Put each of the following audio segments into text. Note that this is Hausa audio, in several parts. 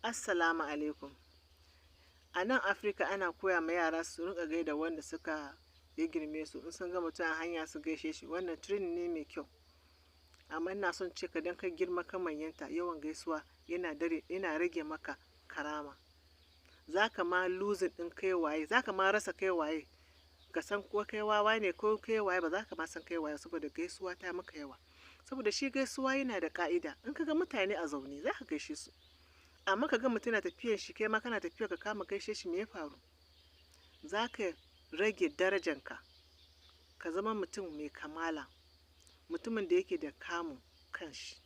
Assalamu alaikum. A nan Afirka ana koya ma yara su rinƙa gaida wanda suka ya girme su. In sun ga mutum a hanya su gaishe shi. Wannan training ne mai kyau. Amma ina son ce ka dan ka girma ka manyanta, yawan gaisuwa yana rage maka karama. Za ka ma losing ɗin kai waye, za ka ma rasa kai waye. Ka san ko kai wawa ne ko kai waye, ba za ka ma san kai waye saboda gaisuwa ta maka yawa. Saboda shi gaisuwa yana da ƙa'ida. In ka ga mutane a zaune za ka gaishe su. Amma ka ga mutum na tafiyan shi, kai ma kana tafiya ka kama gaishe shi, me ya faru? Za ka rage darajanka. Ka zama mutum mai kamala, mutumin da yake da kamun kanshi.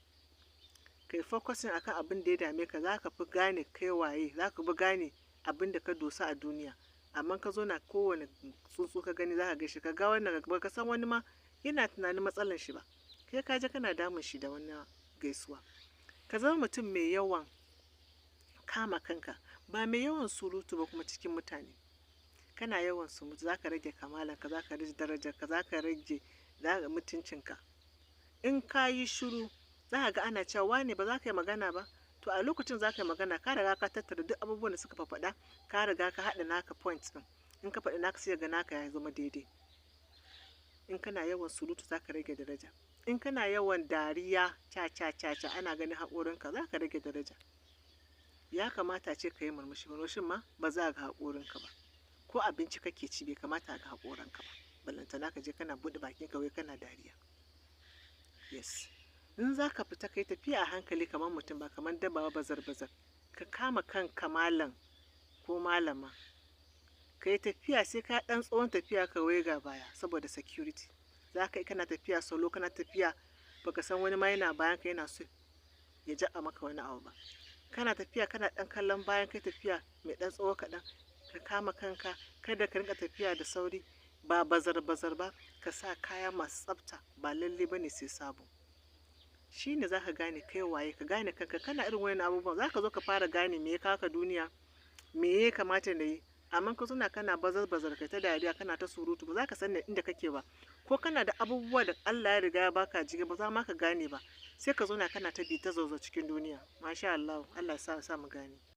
Kai focusing akan abin da ya dame ka, za ka fi gane kai waye, za ka fi gane abin da ka dosa a duniya. Amma ka zo na kowane tsuntsu ka gani za ka gaishe, ka ga wannan ba ka san wani ma yana tunanin matsalan shi ba. Kai ka je kana damun shi da wannan gaisuwa. Ka zama mutum mai yawan kama kanka, ba mai yawan surutu ba kuma cikin mutane. Kana yawan surutu za ka rage kamalanka, za ka rage darajarka, za ka rage mutuncinka. In ka yi shiru za ka ga ana cewa wane ba za ka yi magana ba. To a lokacin za ka yi magana, ka riga ka tattara duk abubuwan da suka faɗa, ka riga ka haɗa naka points ɗin. In ka faɗi naka sai ga naka ya zama daidai. In kana yawan surutu za ka rage daraja. In kana yawan dariya ca ana ganin haƙorinka, za ka rage daraja. Ya kamata ce ka yi murmushi, murmushin ma ba za ga haƙorinka ba. Ko abinci kake ci bai kamata ga haƙorinka ba. Ballantana ka je kana buɗe bakinka wai kana dariya. Yes. In za ka fita ka yi tafiya a hankali kamar mutum ba kamar dabba bazar. Ka kama kan malam ko malama. Ka yi tafiya sai ka ɗan tsawon tafiya ka waiga baya saboda security. Za ka yi kana tafiya solo, kana tafiya baka san wani ma yana bayan ka yana so ya jaɓa maka wani abu ba. Kana tafiya kana ɗan kallon bayan kai tafiya mai ɗan tsawo kaɗan. Ka kama kanka, kada ka rinƙa tafiya da sauri, ba bazar ba. Ka sa kaya masu tsafta, ba lalle ba ne sai sabo. Shi ne za ka gane kai waye, ka gane kanka. Kana irin wayan abubuwan za ka zo ka fara gane me ya kawo ka duniya, me ya kamata na yi. Amma ka zauna kana bazar kai ta dariya, kana ta surutu, ba za ka san inda kake ba. Ko kana da abubuwa da Allah ya riga ya baka jiki, ba za ma ka gane ba. Sai ka zauna kana ta bi ta zauzo cikin duniya. Masha Allah, Allah ya sa mu gane.